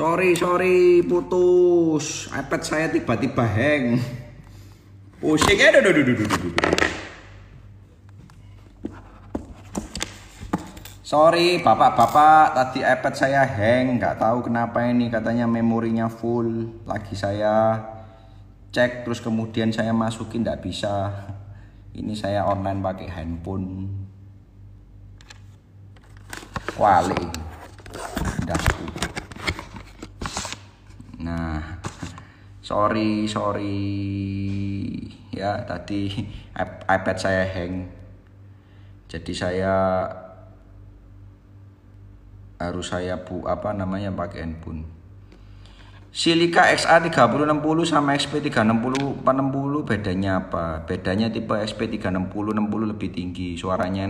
Sorry, putus. iPad saya tiba-tiba hang. Pusing ya, Sorry, bapak-bapak, tadi iPad saya hang, nggak tahu kenapa ini, katanya memorinya full. Lagi saya cek, terus kemudian saya masukin, nggak bisa. Ini saya online pakai handphone. Wali. Udah. Nah, sorry ya, tadi iPad saya hang. Jadi harus pakai handphone. Silica XA3060 sama XP360 bedanya apa? Bedanya tipe XP360 lebih tinggi, suaranya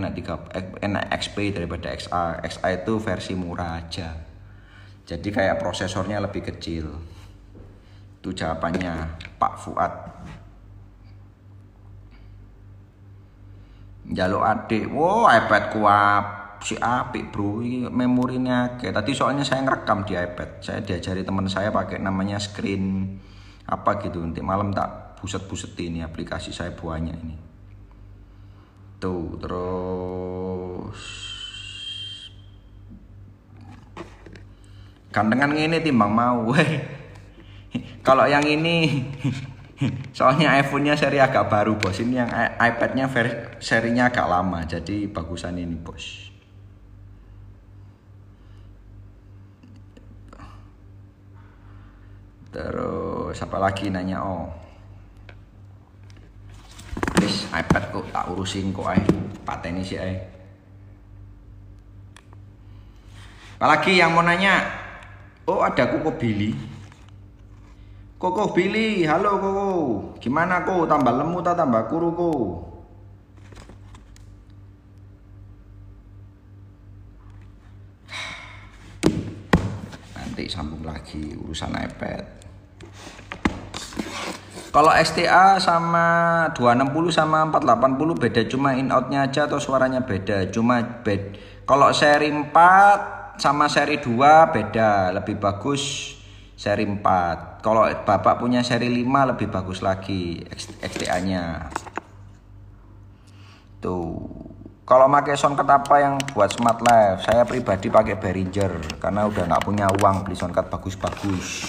enak XP daripada XA. XA itu versi murah aja. Jadi kayak prosesornya lebih kecil. Itu jawabannya Pak Fuad. Jaluk adik, iPad kuap. Si apik bro, memorinya kayak tadi soalnya saya ngerekam di iPad. Saya diajari teman saya pakai namanya screen apa gitu. Nanti malam tak buset ini aplikasi saya buahnya ini. Tuh, terus gantengan ini timbang mau. Kalau yang ini soalnya iPhone-nya seri agak baru bos. Ini yang iPad-nya serinya agak lama, jadi bagusan ini bos. Terus apa lagi nanya? Wis iPad kok tak urusin kok pateni sih Apalagi yang mau nanya? Ada Koko Billy. Koko Billy, halo Koko. Gimana Koko? Tambah lemu atau tambah kuru Koko? Nanti sambung lagi urusan iPad. Kalau XTA sama 260 sama 480 beda cuma in outnya aja atau suaranya beda? Kalau seri 4 sama seri 2 beda, lebih bagus seri 4. Kalau bapak punya seri 5 lebih bagus lagi XTA-nya. Tuh. Kalau pakai soundcard apa yang buat Smart Life? Saya pribadi pakai Behringer karena udah nggak punya uang beli soundcard bagus-bagus.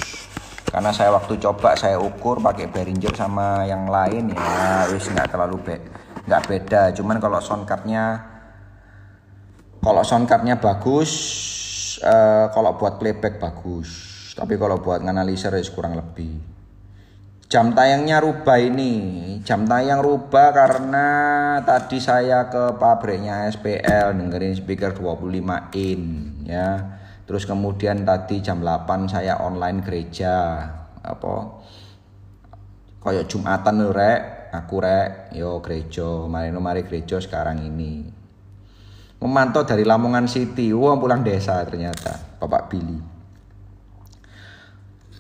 Karena saya waktu coba saya ukur pakai Behringer sama yang lain ya wis nggak terlalu nggak beda. Cuman kalau soundcardnya bagus, kalau buat playback bagus. Tapi kalau buat nganaliser ya kurang lebih. Jam tayangnya rubah ini. Jam tayang rubah karena tadi saya ke pabriknya SPL dengerin speaker 25 in ya. Terus kemudian tadi jam 8 saya online gereja. Kayak Jumatan lho aku gereja. Mari gereja sekarang ini. Memantau dari Lamongan City. Pulang desa ternyata Bapak Billy.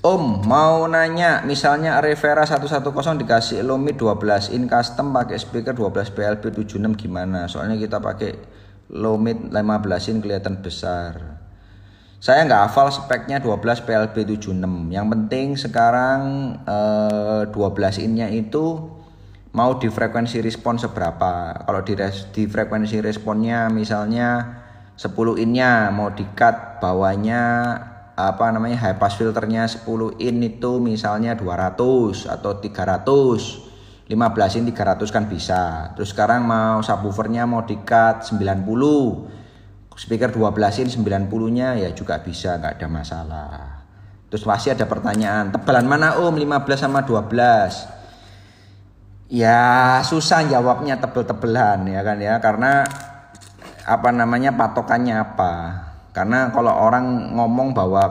Om mau nanya, misalnya Revera 110 dikasih Lumit 12 in custom pakai speaker 12 PLB 76 gimana? Soalnya kita pakai Lumit 15 in kelihatan besar. Saya nggak hafal speknya 12 PLB 76. Yang penting sekarang 12 in-nya itu mau di frekuensi respon seberapa. Kalau di frekuensi responnya misalnya 10 in-nya mau di-cut bawahnya high pass filternya 10 in itu misalnya 200 atau 300. 15 in 300 kan bisa. Terus sekarang mau subwoofernya mau di-cut 90. Speaker 12 in 90-nya ya juga bisa, nggak ada masalah. Terus pasti ada pertanyaan, tebalan mana Om 15 sama 12? Ya susah jawabnya tebel-tebelan ya kan ya, karena patokannya apa? Karena kalau orang ngomong bahwa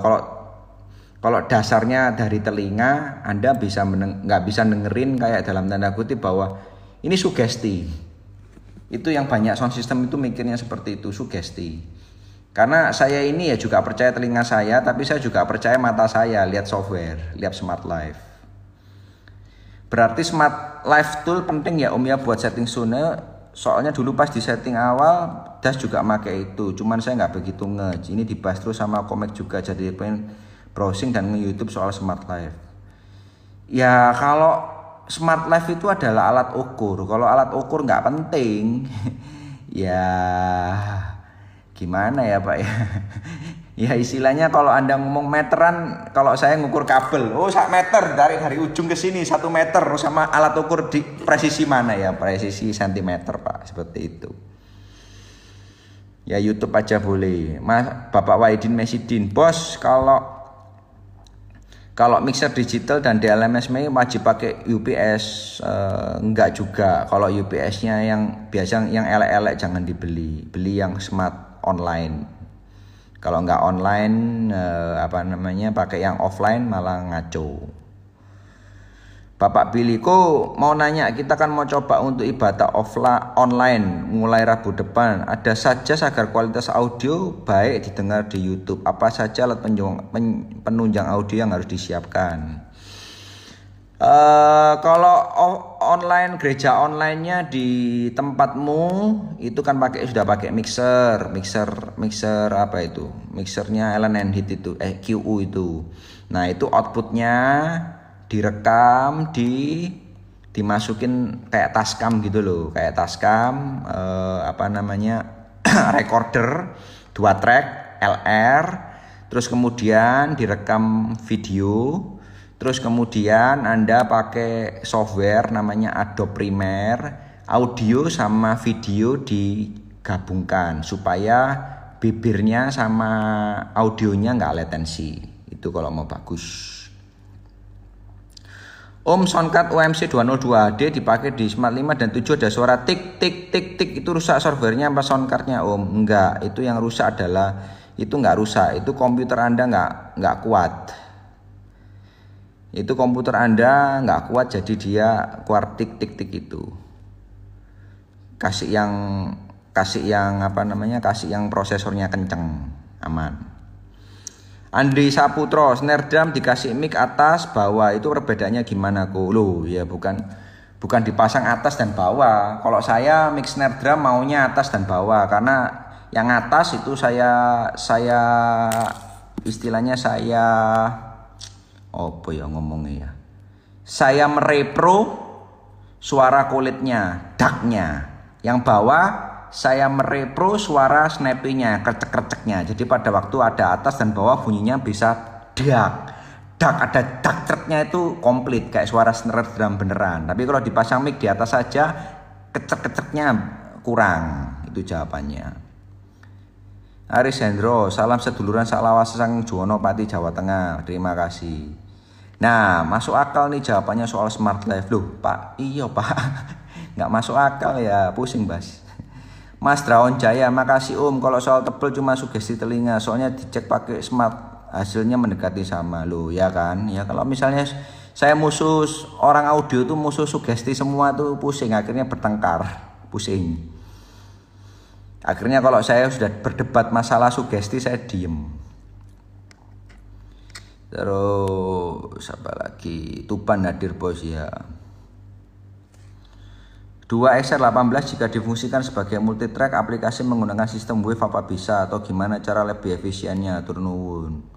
kalau dasarnya dari telinga, Anda nggak bisa dengerin kayak dalam tanda kutip bahwa ini sugesti. Itu yang banyak sound system itu mikirnya seperti itu, sugesti. Karena saya ini ya juga percaya telinga saya, tapi saya juga percaya mata saya lihat software, lihat Smart Life. Berarti Smart Life tool penting ya Om ya buat setting sound. Soalnya dulu pas di setting awal Das juga pakai itu, cuman saya nggak begitu Ini dibahas terus sama Komek juga, jadi browsing dan nge-YouTube soal Smart Life. Ya kalau Smart Life itu adalah alat ukur. Kalau alat ukur nggak penting, ya gimana ya Pak ya? Ya istilahnya kalau Anda ngomong meteran, kalau saya ngukur kabel, oh 1 meter dari ujung ke sini 1 meter, sama alat ukur di presisi mana ya? Presisi sentimeter Pak, seperti itu. Ya YouTube aja boleh. Mas Bapak Wahidin Mesidin, bos kalau mixer digital dan DLMS wajib pakai UPS, enggak juga. Kalau UPS-nya yang biasa yang elek-elek jangan dibeli. Beli yang smart online. Kalau enggak online pakai yang offline malah ngaco. Bapak Billy kok mau nanya, kita kan mau coba untuk ibadah offline online mulai Rabu depan. Ada saja agar kualitas audio baik didengar di YouTube. Apa saja alat penunjang audio yang harus disiapkan? Kalau online gereja online-nya di tempatmu itu kan sudah pakai mixer apa itu? Mixernya Allen & Heath itu QU itu. Nah, itu outputnya direkam dimasukin kayak Tascam gitu loh, kayak Tascam recorder 2 track LR, terus kemudian direkam video, terus kemudian Anda pakai software namanya Adobe Premiere, audio sama video digabungkan supaya bibirnya sama audionya nggak latensi. Itu kalau mau bagus. Om, soundcard UMC 202D dipakai di Smart 5 dan 7 ada suara tik tik tik tik, itu rusak softwarenya apa soundcardnya Om? Enggak, itu yang rusak nggak rusak, itu komputer Anda nggak kuat. Itu komputer Anda nggak kuat, jadi dia keluar tik tik tik itu. Kasih yang prosesornya kenceng, aman. Andri Saputro, snare drum dikasih mic atas bawah, itu perbedaannya gimana kok? Loh ya bukan dipasang atas dan bawah. Kalau saya mic snare drum maunya atas dan bawah, karena yang atas itu saya istilahnya saya merepro suara kulitnya, ducknya. Yang bawah saya merepro suara snappy-nya, kercek-kerceknya. Jadi pada waktu ada atas dan bawah bunyinya bisa duck, ada duck-cerknya itu komplit kayak suara snare drum beneran. Tapi kalau dipasang mic di atas saja kecek-keceknya kurang. Itu jawabannya. Aris Hendro, salam seduluran Salawas Sang Juwono Pati Jawa Tengah. Terima kasih. Nah, masuk akal nih jawabannya soal Smart Life. Loh, Pak, iya Pak. Nggak masuk akal ya, pusing Bas. Mas Draon Jaya, makasih Om. Kalau soal tebel cuma sugesti telinga, soalnya dicek pakai smart hasilnya mendekati sama lo, ya kan? Ya kalau misalnya saya musuh orang audio tuh musuh sugesti semua tuh pusing, akhirnya bertengkar, pusing. Akhirnya kalau saya sudah berdebat masalah sugesti saya diem. Terus apa lagi? Tuban hadir bos ya. 2 XR18 jika difungsikan sebagai multitrack aplikasi menggunakan sistem wave apa bisa, atau gimana cara lebih efisiennya? Turun.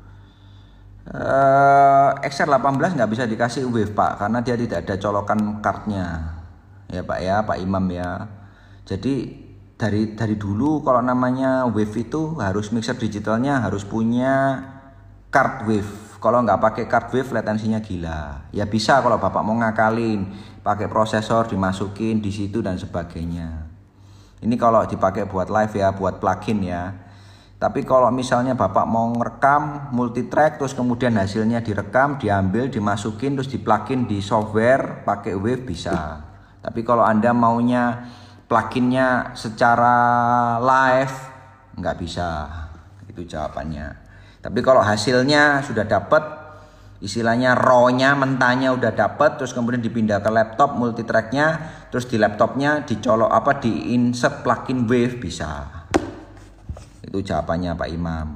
XR18 nggak bisa dikasih wave Pak, karena dia tidak ada colokan cardnya ya Pak ya, Pak Imam ya. Jadi dari dulu kalau namanya wave itu harus mixer digitalnya harus punya card wave. Kalau nggak pakai card wave latensinya gila. Ya bisa kalau Bapak mau ngakalin, pakai prosesor dimasukin di situ dan sebagainya. Ini kalau dipakai buat live ya, buat plugin ya. Tapi kalau misalnya Bapak mau ngerekam multitrack terus kemudian hasilnya direkam, diambil, dimasukin terus diplugin di software pakai wave bisa. Tapi kalau Anda maunya pluginnya secara live nggak bisa. Itu jawabannya. Tapi kalau hasilnya sudah dapat, istilahnya raw-nya, mentahnya udah dapat, terus kemudian dipindah ke laptop multitracknya, terus di laptopnya dicolok di-insert plugin wave bisa. Itu jawabannya Pak Imam.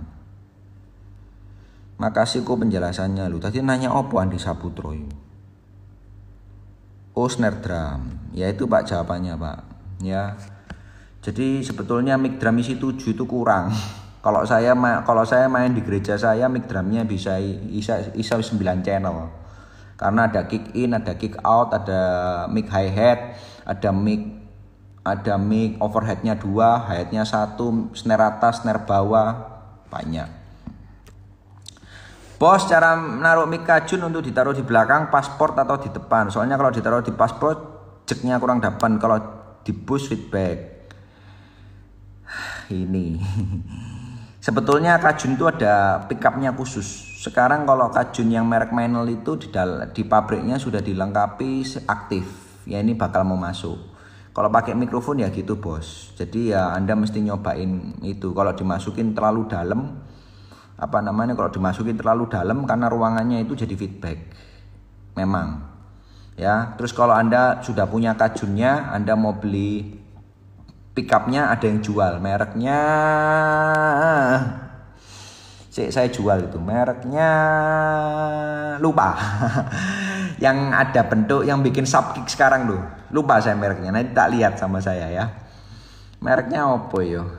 Makasih kok penjelasannya lu. Tadi nanya opo Andi Saputro itu. Oh snare drum. Ya itu Pak jawabannya Pak. Ya. Jadi sebetulnya mic drum isi 7 itu kurang. Kalau saya main di gereja saya, mic drumnya bisa 9 channel. Karena ada kick in, ada kick out, ada mic hi hat, ada mic overheadnya 2, hi-hatnya 1, snare atas, snare bawah, banyak. Bos, cara menaruh mic kajun untuk ditaruh di belakang pasport atau di depan. Soalnya kalau ditaruh di pasport, jacknya kurang dapat. Kalau di bus feedback. Ini sebetulnya kajun itu ada pickupnya khusus. Sekarang kalau kajun yang merek Manual itu di pabriknya sudah dilengkapi aktif. Ya ini bakal mau masuk. Kalau pakai mikrofon ya gitu bos. Jadi ya Anda mesti nyobain itu. Kalau dimasukin terlalu dalam, kalau dimasukin terlalu dalam karena ruangannya itu jadi feedback. Memang. Ya. Terus kalau Anda sudah punya kajunnya, Anda mau beli pickupnya, ada yang jual mereknya. Saya jual itu mereknya lupa. Yang ada bentuk yang bikin subkick sekarang tuh. Lupa saya mereknya. Nanti tak lihat sama saya ya. Mereknya apa yo?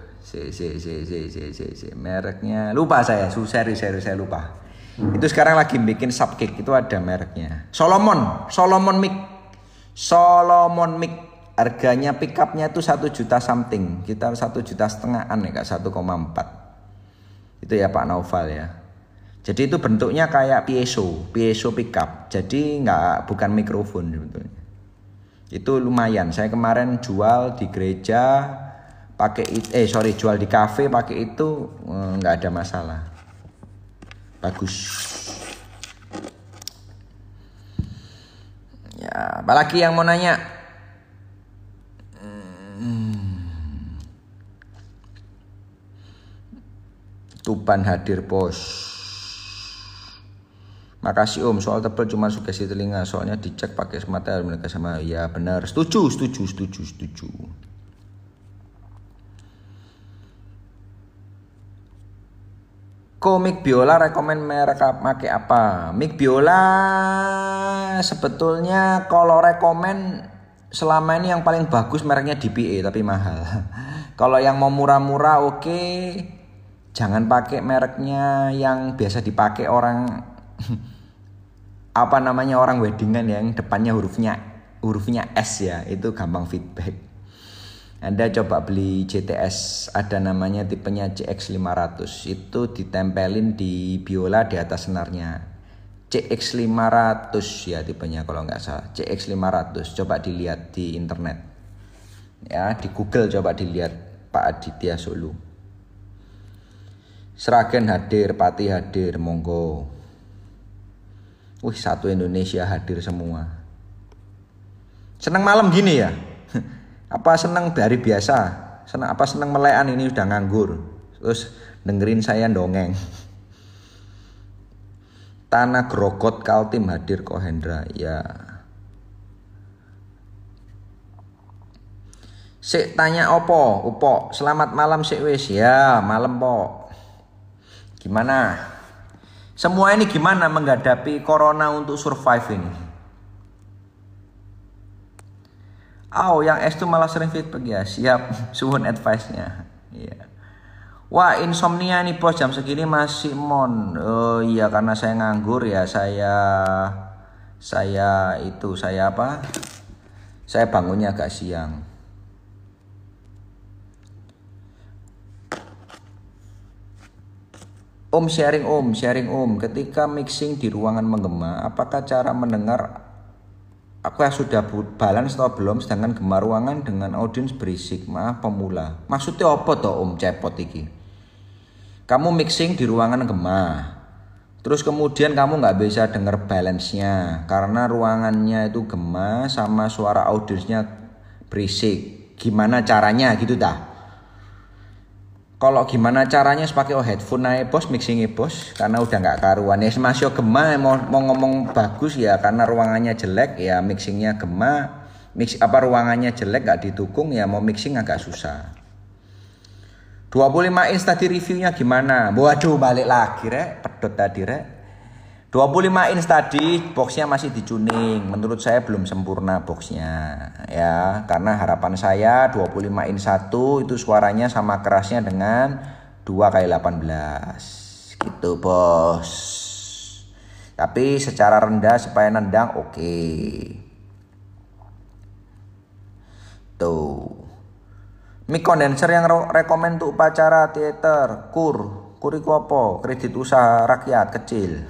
Mereknya lupa saya. Seri saya lupa. Itu sekarang lagi bikin subkick, itu ada mereknya. Solomon mic. Harganya pickupnya itu 1 juta something. Kita 1,5 jutaan ya, 1,4. Itu ya Pak Naufal ya. Jadi itu bentuknya kayak piezo pickup. Jadi bukan mikrofon sebetulnya. Itu lumayan. Saya kemarin jual di gereja jual di kafe pakai itu nggak ada masalah. Bagus. Ya, apalagi yang mau nanya? Tuban hadir bos. Makasih Om, soal tebal cuma sugesti telinga, soalnya dicek pakai semata mereka sama. Ya benar, setuju. Mic biola rekomen merek pakai apa? Mic biola sebetulnya kalau rekomen selama ini yang paling bagus mereknya DPA tapi mahal. Kalau yang mau murah-murah oke. Jangan pakai mereknya yang biasa dipakai orang orang weddingan yang depannya hurufnya S ya, itu gampang feedback. Anda coba beli JTS, ada namanya tipenya CX500, itu ditempelin di biola di atas senarnya. CX500 ya tipenya kalau nggak salah, CX500, coba dilihat di internet. Ya, di Google coba dilihat Pak Aditya Solo. Sragen hadir, Pati hadir, monggo. Satu Indonesia hadir semua. Seneng malam gini ya? Apa seneng dari biasa? Seneng melekan ini udah nganggur? Terus dengerin saya dongeng. Tanah Grogot Kaltim hadir Ko Hendra. Ya. Sik tanya opo? Upo, selamat malam sik wis. Ya, malam po. Gimana? Semua ini gimana menghadapi corona untuk survive ini? Yang S itu malah sering feedback ya. Siap, suhun advice-nya. Iya. Wah, insomnia nih bos, jam segini masih mon. Oh iya, karena saya nganggur ya. Saya bangunnya agak siang. Sharing om. Ketika mixing di ruangan menggema, apakah cara mendengar sudah balance atau belum? Sedangkan gema ruangan dengan audiens berisik. Maaf pemula. Maksudnya apa toh Om cepot iki? Kamu mixing di ruangan gema, terus kemudian kamu nggak bisa dengar balance-nya karena ruangannya itu gema sama suara audiensnya berisik. Gimana caranya gitu dah? Kalau gimana caranya pakai headphone aja bos, mixingnya bos, karena udah nggak karuan ya. Masih gema mau ngomong bagus ya, karena ruangannya jelek ya mixingnya gema. Ruangannya jelek nggak didukung ya, mau mixing agak susah. 25 inch tadi reviewnya gimana? Waduh, balik lagi rek, pedot tadi rek. 25 inch tadi boxnya masih dicuning, menurut saya belum sempurna boxnya ya, karena harapan saya 25 inch 1 itu suaranya sama kerasnya dengan 2 kali 18 gitu bos. Tapi secara rendah supaya nendang oke. Tuh. Mic condenser yang rekomend untuk upacara teater, kur iku apa? Kredit usaha rakyat kecil.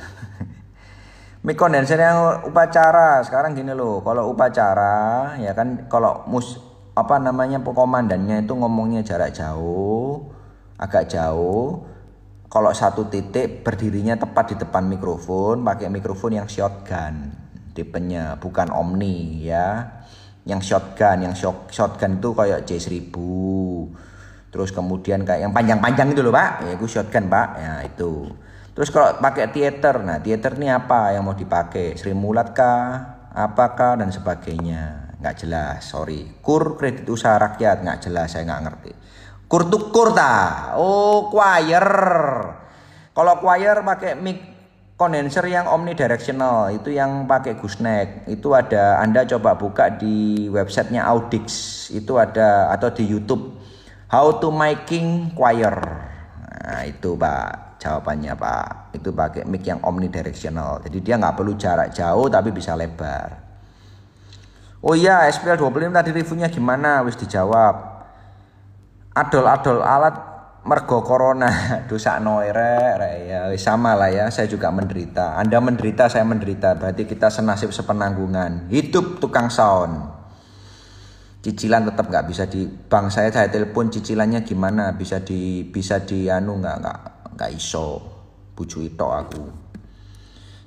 Mic condenser yang upacara sekarang gini loh, kalau upacara ya kan, kalau komandannya itu ngomongnya jarak jauh, agak jauh. Kalau satu titik berdirinya tepat di depan mikrofon, pakai mikrofon yang shotgun tipenya, bukan omni ya. Yang shotgun itu kayak J1000. Terus kemudian kayak yang panjang-panjang itu loh Pak, ya itu shotgun Pak, ya itu. Terus kalau pakai theater, nah theater ini apa yang mau dipakai? Sri Mulat kah? Apakah dan sebagainya? Nggak jelas, sorry. Kur kredit usaha rakyat, nggak jelas, saya nggak ngerti. Kur ta? Oh, choir. Kalau choir pakai mic condenser yang omnidirectional, itu yang pakai gooseneck. Itu ada, Anda coba buka di websitenya Audix, itu ada, atau di YouTube. How to making choir. Nah, itu Pak, jawabannya Pak. Itu pakai mic yang omnidirectional. Jadi dia nggak perlu jarak jauh tapi bisa lebar. Oh iya, SPL 25 tadi reviewnya gimana? Wis dijawab. Adol-adol alat mergo corona, dosa noire ya sama lah ya, saya juga menderita. Anda menderita, saya menderita, berarti kita senasib sepenanggungan. Hidup tukang sound. Cicilan tetap nggak bisa di bank saya telepon cicilannya gimana, bisa di anu nggak iso, bucu itu aku.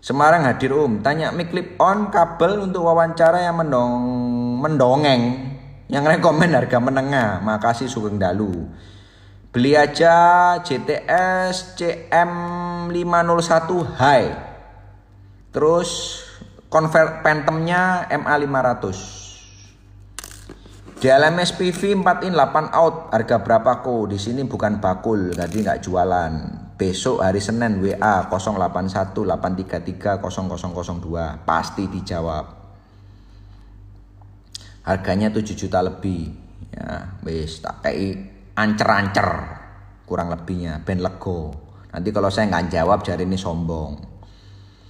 Semarang hadir tanya mic clip on kabel untuk wawancara yang mendongeng. Yang rekomen harga menengah, makasih Sugeng Dalu. Beli aja JTS CM501 High. Terus convert Phantomnya MA500. DLM SPV 4 in 8 out, harga berapa kok? Di sini bukan bakul, jadi nggak jualan. Besok hari Senin WA 081 833 0002 pasti dijawab. Harganya 7 juta lebih ya, wis tak kayak ancer-ancer kurang lebihnya, ben lego. Nanti kalau saya nggak jawab jari ini sombong,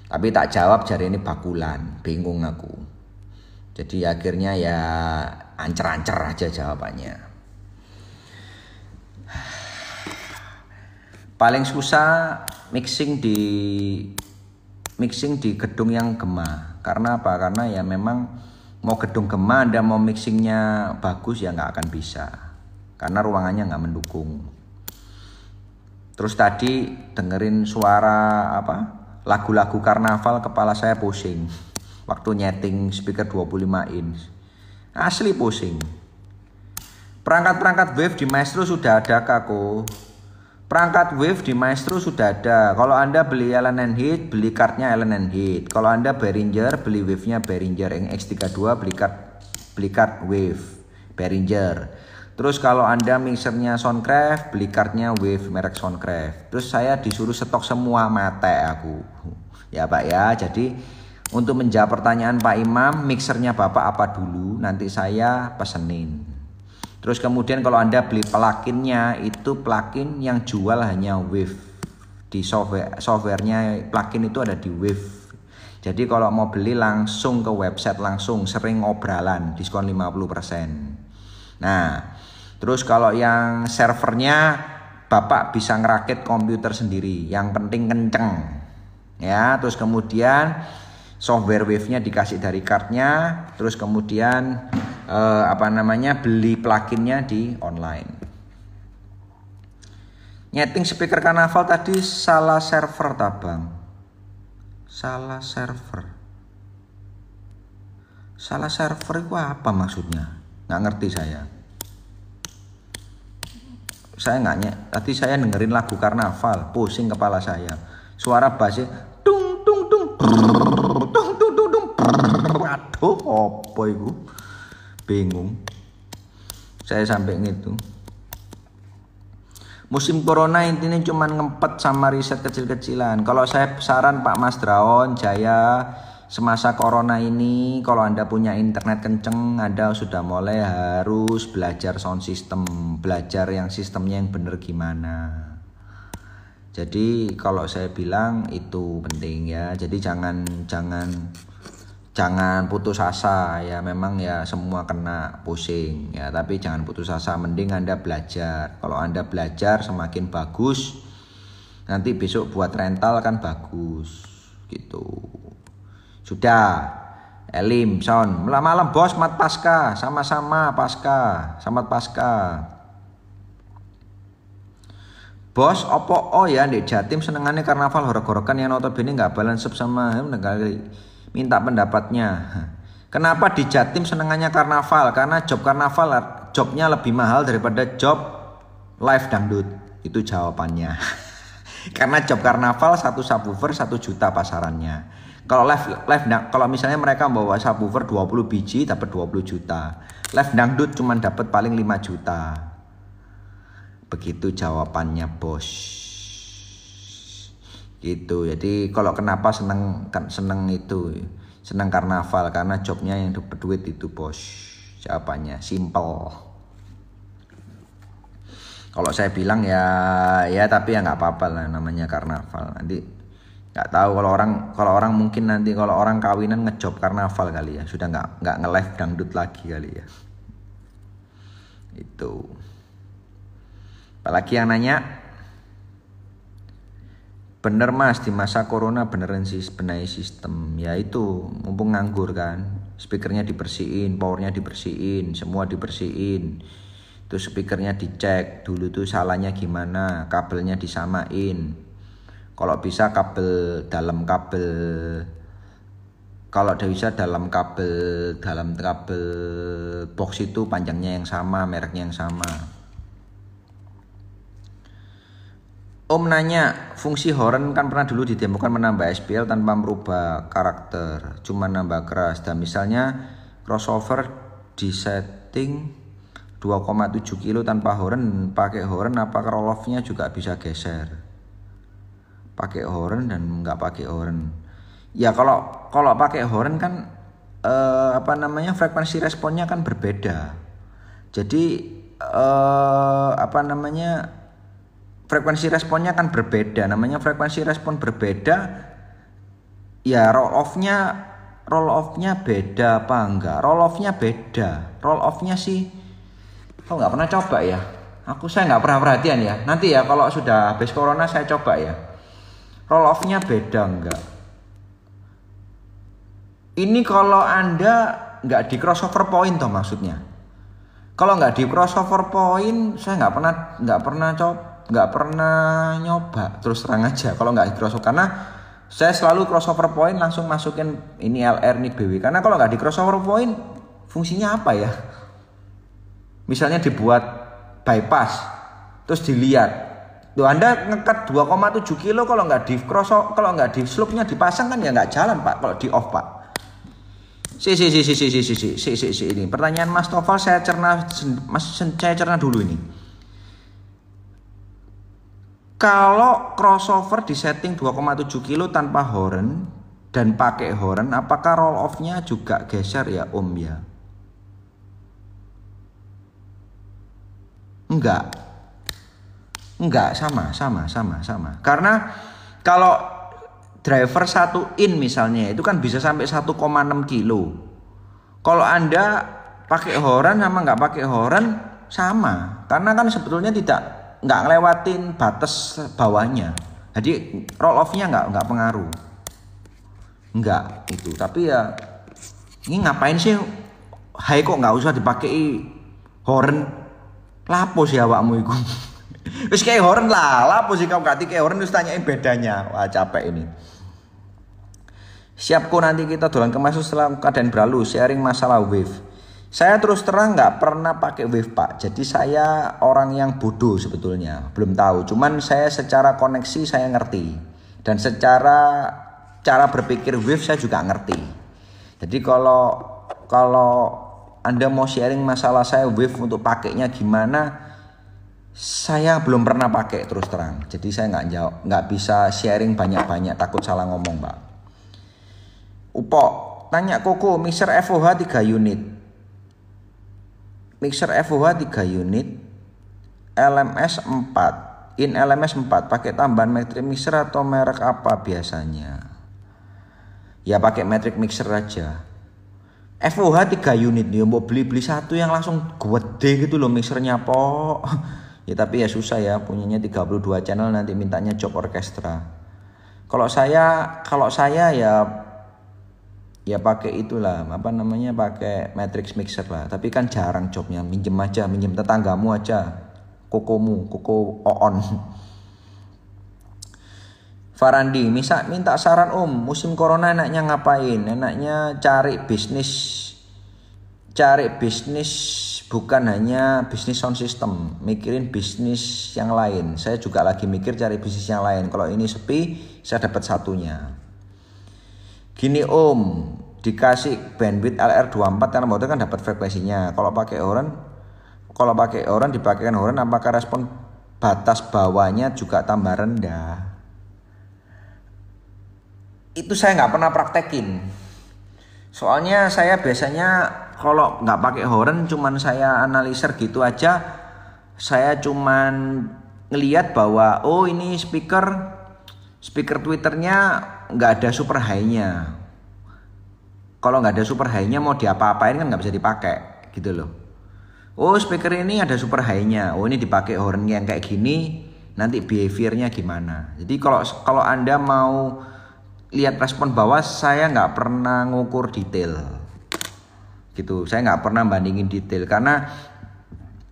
tapi tak jawab jari ini bakulan, bingung aku. Jadi akhirnya ya ancer-ancer aja jawabannya. Paling susah mixing di gedung yang gema. Karena apa? Karena ya memang mau gedung gema Anda mau mixingnya bagus ya nggak akan bisa, karena ruangannya nggak mendukung. Terus tadi dengerin suara lagu-lagu karnaval, kepala saya pusing waktu nyeting speaker 25 inch, asli pusing. Perangkat wave di Maestro sudah ada Kako. Perangkat wave di Maestro sudah ada. Kalau Anda beli Allen & Heath, beli cardnya Allen & Heath. Kalau Anda Behringer, beli wave-nya Behringer. Yang X32 beli card wave Behringer. Terus kalau Anda mixernya Soundcraft, beli cardnya wave merek Soundcraft. Terus saya disuruh stok semua, mate aku. Ya Pak ya, jadi untuk menjawab pertanyaan Pak Imam, mixernya Bapak apa dulu, nanti saya pesenin. Terus kemudian kalau Anda beli pluginnya, itu plugin yang jual hanya wave. Di softwarenya plugin itu ada di wave. Jadi kalau mau beli langsung ke website, langsung sering obralan, diskon 50%. Nah, terus kalau yang servernya Bapak bisa ngerakit komputer sendiri, yang penting kenceng. Ya, terus kemudian software wave-nya dikasih dari cardnya, terus kemudian beli pluginnya di online. Nyeting speaker karnaval tadi salah server tabang. Salah server itu apa maksudnya? Nggak ngerti saya. Tadi saya dengerin lagu karnaval, pusing kepala saya. Suara bassnya tung tung tung tung tung tung tung. Aduh, apa itu? Bingung. Saya sampai gitu. Musim corona intinya cuma ngempet sama riset kecil-kecilan. Kalau saya saran Pak Mas Draon Jaya, semasa corona ini kalau Anda punya internet kenceng, Anda sudah mulai harus belajar sound system, belajar yang sistemnya yang bener gimana. Jadi kalau saya bilang itu penting ya. Jadi jangan putus asa ya, memang ya semua kena pusing ya, tapi jangan putus asa, mending Anda belajar. Kalau Anda belajar semakin bagus, nanti besok buat rental kan bagus gitu. Sudah. Elim, Son, malam bos, mat pasca, sama-sama pasca, selamat pasca. Bos, opo ya di Jatim senengannya karnaval horok-horokan yang notabene nggak balance sama minta pendapatnya. Kenapa di Jatim senengannya karnaval? Karena job karnaval jobnya lebih mahal daripada job live dangdut. Itu jawabannya. Karena job karnaval 1 subwoofer 1 juta pasarannya. Kalau kalau misalnya mereka bawa subwoofer 20 biji dapat 20 juta. Live dangdut cuma dapat paling 5 juta. Begitu jawabannya, bos. Gitu. Jadi kalau kenapa seneng itu, seneng karnaval karena jobnya yang dapat duit itu, bos. Jawabannya simple. Kalau saya bilang ya tapi ya nggak apa-apa lah, namanya karnaval. Nanti nggak tahu kalau orang mungkin nanti kalau orang kawinan ngejob karnaval kali ya, sudah nggak nge-live dangdut lagi kali ya. Itu. Apalagi yang nanya, bener mas di masa corona beneran sih benahi sistem. Ya itu mumpung nganggur kan, speakernya dibersihin, powernya dibersihin, semua dibersihin. Terus speakernya dicek dulu tuh salahnya gimana, kabelnya disamain. Kalau bisa dalam kabel box itu panjangnya yang sama, mereknya yang sama. Om nanya, fungsi horn kan pernah dulu didemokan menambah SPL tanpa merubah karakter, cuma nambah keras. Dan misalnya crossover di setting 2,7 kilo tanpa horn, pakai horn apakah roll off-nya juga bisa geser? Pakai horn dan nggak pakai horn. Ya kalau pakai horn kan frekuensi responnya kan berbeda. Jadi frekuensi responnya kan berbeda. Namanya frekuensi respon berbeda. Ya roll off-nya beda apa enggak? Roll off-nya beda. Roll off-nya sih kok nggak pernah coba ya. Saya nggak pernah perhatian ya. Nanti ya kalau sudah habis corona saya coba ya. Roll off-nya beda enggak? Ini kalau Anda nggak di crossover point toh maksudnya. Kalau nggak di crossover point, saya nggak pernah nyoba, terus terang aja. Kalau nggak di crossover, karena saya selalu crossover point langsung masukin ini LR nih BW. Karena kalau nggak di crossover point, fungsinya apa ya? Misalnya dibuat bypass, terus dilihat. Tuh Anda ngekat 2,7 kilo kalau nggak di slope-nya dipasang kan ya nggak jalan Pak, kalau di off Pak. Ini pertanyaan Mas Tofal saya cerna dulu ini. Kalau crossover di setting 2,7 kilo tanpa horn dan pakai horn, apakah roll off-nya juga geser ya Om ya? Enggak, sama. Karena kalau driver 1 in misalnya itu kan bisa sampai 1,6 kilo. Kalau Anda pakai horn sama nggak pakai horn sama. Karena kan sebetulnya nggak ngelewatin batas bawahnya. Jadi roll off-nya nggak pengaruh. Enggak itu. Tapi ya ini ngapain sih? Hai kok nggak usah dipakai horn? Lapo sih awakmu iku. Wis kayak horn lah, lapo sih kamu ganti kayak horn terus tanyain bedanya. Wah capek ini. Siap kok nanti kita dolan ke Masuk setelah keadaan berlalu, sharing masalah wave. Saya terus terang nggak pernah pakai wave Pak. Jadi saya orang yang bodoh sebetulnya, belum tahu. Cuman saya secara koneksi saya ngerti. Dan secara cara berpikir wave saya juga ngerti. Jadi kalau Anda mau sharing masalah saya wave untuk pakainya gimana, saya belum pernah pakai terus terang. Jadi saya nggak bisa sharing banyak-banyak, takut salah ngomong Pak. Upo tanya Koko, mixer FOH 3 unit. Mixer FOH 3 unit, LMS 4, in LMS 4 pakai tambahan matrix mixer atau merek apa biasanya? Ya pakai matrix mixer aja. FOH 3 unit ya, mau beli satu yang langsung gede gitu loh mixernya po. Ya tapi ya susah ya, punyanya 32 channel nanti mintanya job orkestra. Kalau saya ya pakai itulah, apa namanya, pakai matrix mixer lah. Tapi kan jarang jobnya, minjem tetanggamu aja. Koko on. Farandi, minta saran musim corona enaknya ngapain? Enaknya cari bisnis bukan hanya bisnis sound system, mikirin bisnis yang lain. Saya juga lagi mikir cari bisnis yang lain. Kalau ini sepi, saya dapat satunya. Gini dikasih bandwidth LR24 karena motor kan dapat frekuensinya. Kalau pakai horn dipakaikan horn, apakah respon batas bawahnya juga tambah rendah? Itu saya nggak pernah praktekin. Soalnya saya biasanya kalau nggak pakai horn cuman saya analiser gitu aja. Saya cuman ngelihat bahwa ini speaker tweeternya nggak ada super high-nya. Kalau nggak ada super high-nya mau diapa-apain kan nggak bisa dipakai gitu loh. Speaker ini ada super high-nya. Ini dipakai horn yang kayak gini, nanti behaviornya gimana. Jadi kalau Anda mau lihat respon bawah, saya nggak pernah ngukur detail gitu. Saya nggak pernah bandingin detail karena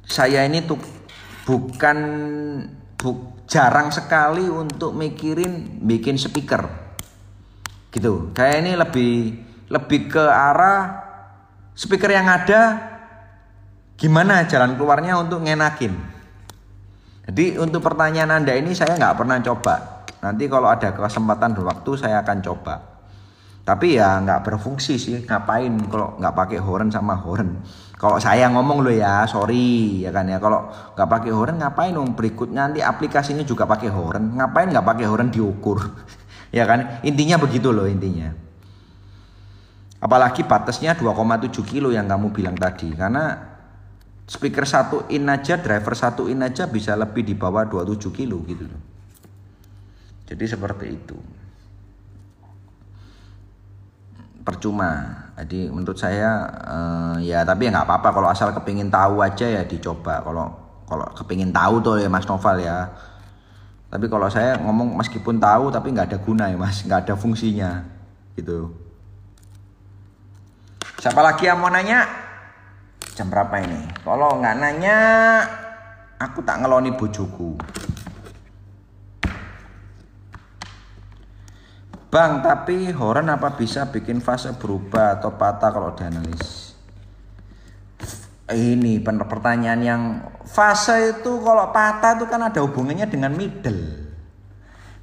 saya ini tuh jarang sekali untuk mikirin bikin speaker gitu. Kayak ini lebih ke arah speaker yang ada gimana jalan keluarnya untuk ngenakin. Jadi untuk pertanyaan Anda ini saya nggak pernah coba. Nanti kalau ada kesempatan dan waktu saya akan coba. Tapi ya nggak berfungsi sih. Ngapain kalau nggak pakai horn sama horn? Kalau saya ngomong loh ya, sorry ya kan ya. Kalau nggak pakai horn ngapain berikutnya nanti aplikasinya juga pakai horn. Ngapain nggak pakai horn diukur? Ya kan? Intinya begitu loh intinya. Apalagi batasnya 2,7 kilo yang kamu bilang tadi. Karena speaker 1 in aja, driver 1 in aja bisa lebih di bawah 27 kilo gitu loh. Jadi seperti itu. Percuma. Jadi menurut saya ya tapi ya nggak apa-apa kalau asal kepingin tahu aja ya dicoba. Kalau kepingin tahu tuh ya Mas Noval ya. Tapi kalau saya ngomong meskipun tahu tapi nggak ada guna ya Mas, nggak ada fungsinya gitu. Siapa lagi yang mau nanya? Jam berapa ini? Kalau nggak nanya, aku tak ngeloni bojoku. Bang, tapi horn apa bisa bikin fase berubah atau patah kalau dianalis? Ini pertanyaan yang fase itu kalau patah itu kan ada hubungannya dengan middle.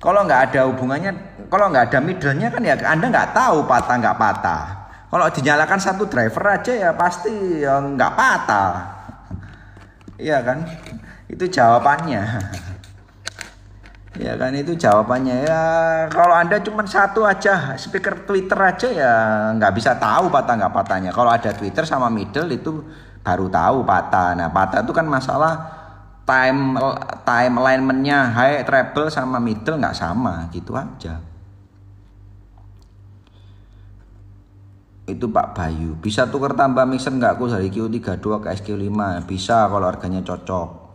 Kalau nggak ada hubungannya, kalau nggak ada middle-nya kan ya Anda nggak tahu patah nggak patah. Kalau dinyalakan satu driver aja ya pasti ya nggak patah. Iya kan? Itu jawabannya. Ya kan itu jawabannya ya. Kalau Anda cuma satu aja speaker Twitter aja ya nggak bisa tahu patah nggak patahnya. Kalau ada Twitter sama middle itu baru tahu patah. Nah patah itu kan masalah time alignmentnya high treble sama middle nggak sama gitu aja. Itu Pak Bayu. Bisa tuker tambah mixer nggak aku dari Q32 ke SQ5? Bisa kalau harganya cocok.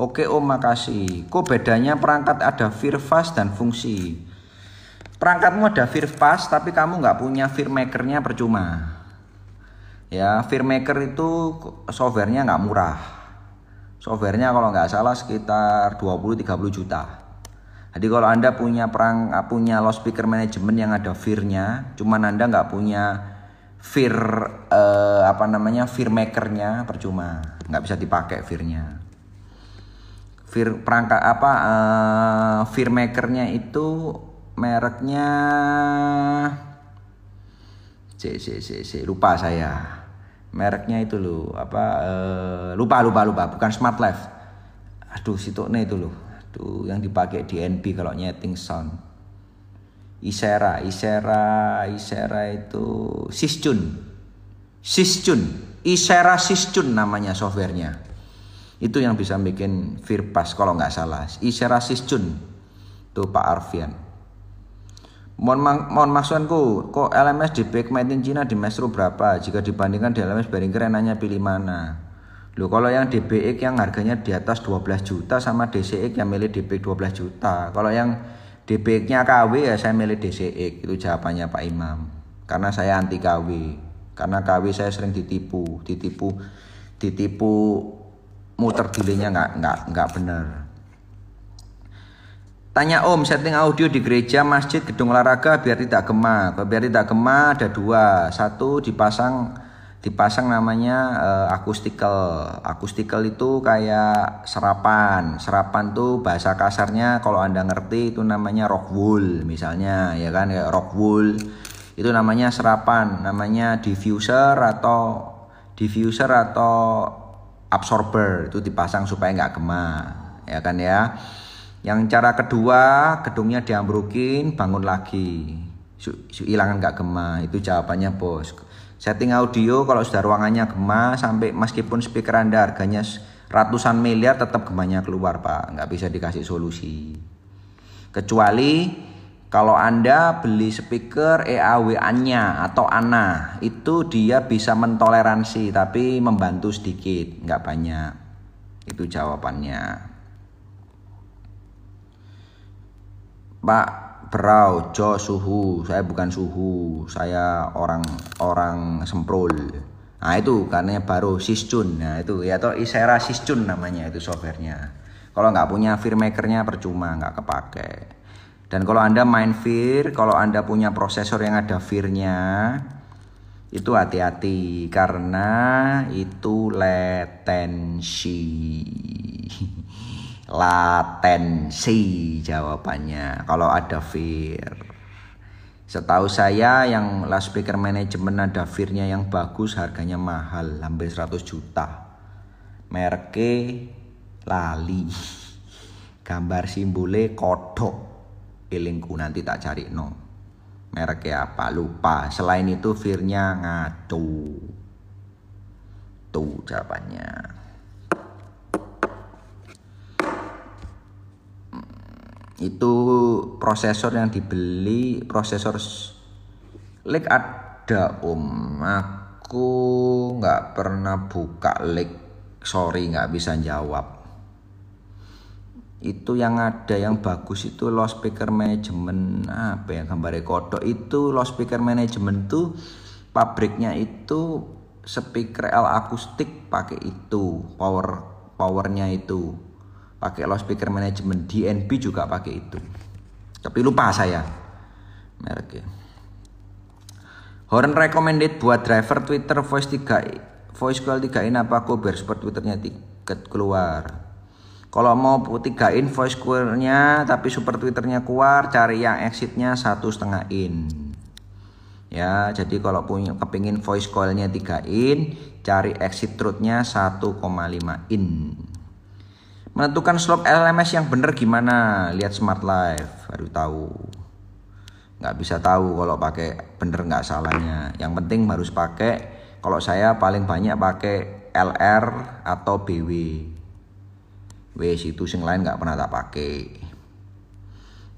Oke Om, makasih. Kok bedanya perangkat ada firmware dan fungsi? Perangkatmu ada firmware tapi kamu nggak punya firmmaker-nya percuma. Ya, firmmaker itu softwarenya nggak murah. Softwarenya kalau nggak salah sekitar 20-30 juta. Jadi kalau Anda punya loudspeaker management yang ada firmnya, cuman Anda nggak punya firmmaker-nya percuma, nggak bisa dipakai firmnya. Firmmaker-nya itu mereknya lupa saya. Mereknya itu loh, lupa bukan Smart Life. Aduh, situne itu loh. Aduh, yang dipakai di NB kalau nyeting sound. Isera itu Sischun. Isera Sischun namanya softwarenya. Itu yang bisa bikin Virpas kalau nggak salah. Isera Sischun tuh Pak Arfian. Mohon maksudku, kok LMS DBX made in China di Maestro berapa? Jika dibandingkan di LMS Behringer enaknya pilih mana? Loh, kalau yang DBX yang harganya di atas 12 juta sama DCX yang milih DBX 12 juta. Kalau yang DBX-nya KW ya saya milih DCX. Itu jawabannya Pak Imam. Karena saya anti KW. Karena KW saya sering ditipu muter delaynya nggak benar. Tanya Om, setting audio di gereja, masjid, gedung olahraga biar tidak gema. Biar tidak gema ada dua. Satu dipasang namanya akustikel itu kayak serapan tuh bahasa kasarnya kalau Anda ngerti itu namanya rock wool misalnya, ya kan, kayak rock wool itu namanya serapan, namanya diffuser atau absorber, itu dipasang supaya nggak gema, ya kan ya. Yang cara kedua, gedungnya diambrukin, bangun lagi, hilangan nggak gema. Itu jawabannya bos. Setting audio kalau sudah ruangannya gema, sampai meskipun speaker Anda harganya ratusan miliar tetap gemanya keluar Pak, nggak bisa dikasih solusi. Kecuali kalau Anda beli speaker EAWA-nya atau ANA, itu dia bisa mentoleransi tapi membantu sedikit, nggak banyak. Itu jawabannya. Pak Brau, Jo suhu, saya bukan suhu, saya orang semprol. Nah itu karena baru Sischun, nah itu ya atau Isera Sischun namanya itu softwarenya. Kalau nggak punya FireMaker-nya percuma, nggak kepake. Dan kalau Anda main Vir, kalau Anda punya prosesor yang ada Vir-nya, itu hati-hati karena itu latensi. Latensi jawabannya kalau ada Vir. Setahu saya yang loudspeaker manajemen ada Vir-nya yang bagus, harganya mahal, hampir 100 juta. Mereknya lali. Gambar simbole kodok. Pilingku nanti tak cari no. Mereknya apa lupa. Selain itu Vir-nya ngaco. Tuh jawabannya. Itu prosesor yang dibeli, prosesor leak ada Om. Aku nggak pernah buka leak, sorry nggak bisa jawab. Itu yang ada yang bagus itu loudspeaker management, apa ya gambarnya kodok itu loudspeaker management tuh pabriknya itu speaker L akustik pakai itu, powernya itu pakai loudspeaker management, DNB juga pakai itu. Tapi lupa saya mereknya. Horn recommended buat driver Twitter voice call 3in apa aku biar support Twitternya tiket keluar. Kalau mau 3in voice call-nya tapi super Twitternya keluar, cari yang exitnya 1,5 in. Ya, jadi kalau punya kepingin voice call-nya 3in, cari exit truth-nya 1,5 in. Menentukan slop LMS yang bener gimana? Lihat Smart Life baru tahu. Nggak bisa tahu kalau pakai bener nggak salahnya. Yang penting harus pakai. Kalau saya paling banyak pakai LR atau BW. Wes itu sing lain nggak pernah tak pakai.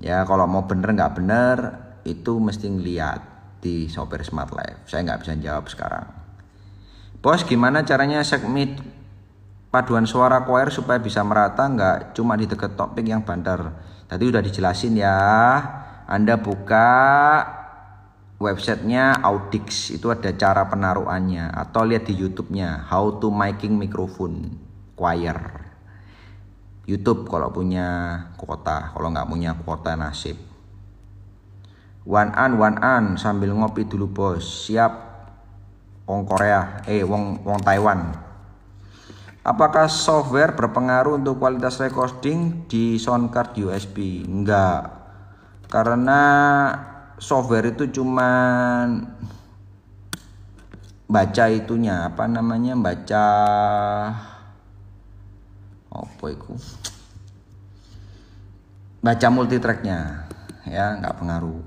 Ya kalau mau bener nggak bener itu mesti ngeliat di software Smart Life. Saya nggak bisa jawab sekarang. Bos, gimana caranya segmen paduan suara choir supaya bisa merata, nggak cuma di deket topik yang bandar? Tadi udah dijelasin ya. Anda buka websitenya Audix, itu ada cara penaruhannya, atau lihat di YouTube-nya How to Miking Microphone Choir. YouTube kalau punya kuota, kalau nggak punya kuota nasib. One an sambil ngopi dulu bos. Siap. Wong Korea, wong Taiwan. Apakah software berpengaruh untuk kualitas recording di soundcard USB? Enggak. Karena software itu cuman baca itunya, apa namanya? Baca apa itu? Baca multitracknya, ya nggak pengaruh.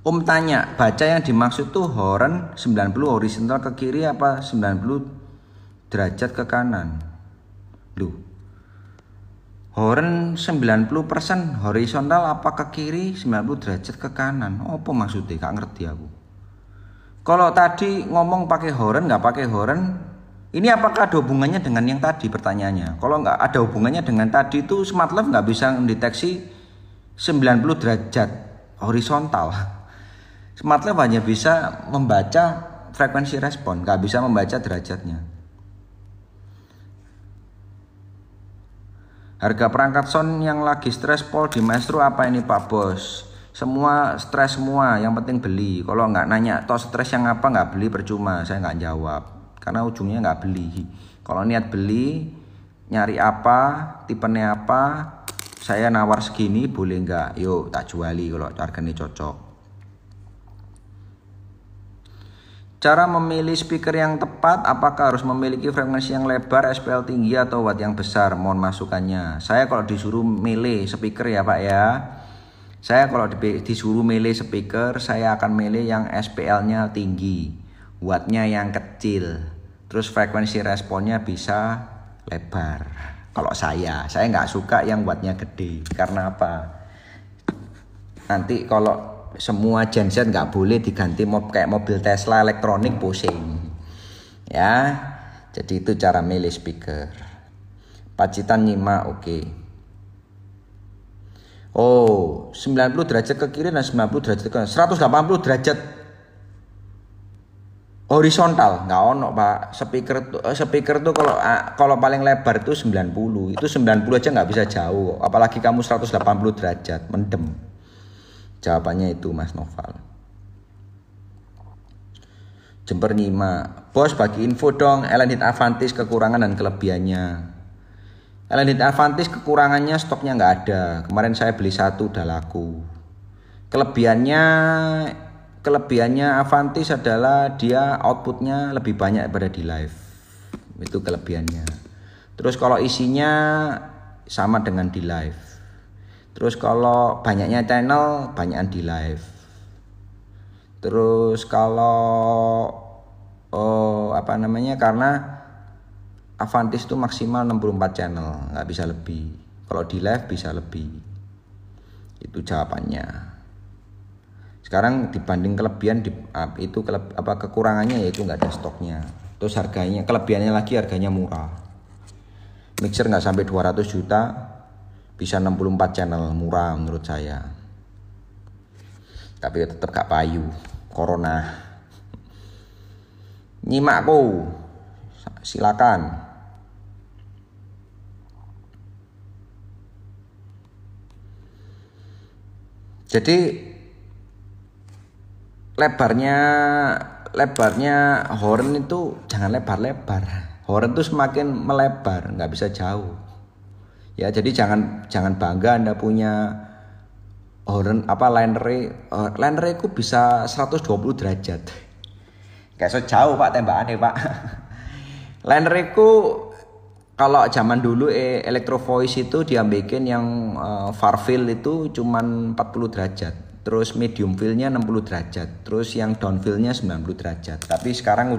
Om tanya, baca yang dimaksud tuh horn 90 horizontal ke kiri apa 90 derajat ke kanan. Loh. Horn 90% horizontal apa ke kiri, 90 derajat ke kanan. Apa maksudnya? Gak ngerti aku. Kalau tadi ngomong pakai horn, nggak pakai horn, ini apakah ada hubungannya dengan yang tadi pertanyaannya? Kalau nggak ada hubungannya dengan tadi itu SmartLav nggak bisa mendeteksi 90 derajat horizontal. SmartLav hanya bisa membaca frekuensi respon, nggak bisa membaca derajatnya. Harga perangkat sound yang lagi stres pol di Maestro apa ini Pak Bos? Semua stres semua, yang penting beli. Kalau nggak nanya toh stres yang apa, nggak beli percuma, saya nggak jawab. Karena ujungnya nggak beli. Kalau niat beli, nyari apa, tipenya apa, saya nawar segini boleh nggak? Yuk tak juali kalau harganya cocok. Cara memilih speaker yang tepat, apakah harus memiliki frekuensi yang lebar, SPL tinggi atau watt yang besar? Mohon masukannya. Saya kalau disuruh milih speaker ya Pak ya, saya kalau disuruh milih speaker, saya akan milih yang SPL-nya tinggi, wattnya yang kecil, terus frekuensi responnya bisa lebar. Kalau saya nggak suka yang wattnya gede. Karena apa? Nanti kalau semua genset nggak boleh diganti kayak mobil Tesla elektronik, pusing. Ya, jadi itu cara milih speaker. Pacitan nyimak, oke. Oh, 90 derajat ke kiri dan 90 derajat ke kanan. 180 derajat horizontal nggak ono Pak. Speaker tuh kalau paling lebar itu 90. Itu 90 aja nggak bisa jauh. Apalagi kamu 180 derajat, mendem. Jawabannya itu Mas Noval. Jember nyimak. Bos bagi info dong Elenit Avantis kekurangan dan kelebihannya. Elenit Avantis kekurangannya stoknya nggak ada. Kemarin saya beli satu udah laku. Kelebihannya Avantis adalah dia outputnya lebih banyak daripada di live. Itu kelebihannya. Terus kalau isinya sama dengan di live. Terus kalau banyaknya channel, banyakan di live. Terus kalau karena Avantis itu maksimal 64 channel, nggak bisa lebih. Kalau di live bisa lebih. Itu jawabannya. Sekarang dibanding kelebihan kekurangannya yaitu nggak ada stoknya. Terus harganya, kelebihannya lagi harganya murah. Mixer nggak sampai 200 juta, bisa 64 channel, murah menurut saya. Tapi tetap gak payu, corona. Nyimakku, silakan. Jadi lebarnya horn itu jangan lebar-lebar. Horn itu semakin melebar, nggak bisa jauh. Ya, jadi jangan bangga Anda punya horn line array ku bisa 120 derajat. Kayak so jauh Pak tembakannya Pak. Line array ku kalau zaman dulu Electro Voice itu dia bikin yang far field itu cuman 40 derajat. Terus medium field-nya 60 derajat. Terus yang down field-nya 90 derajat. Tapi sekarang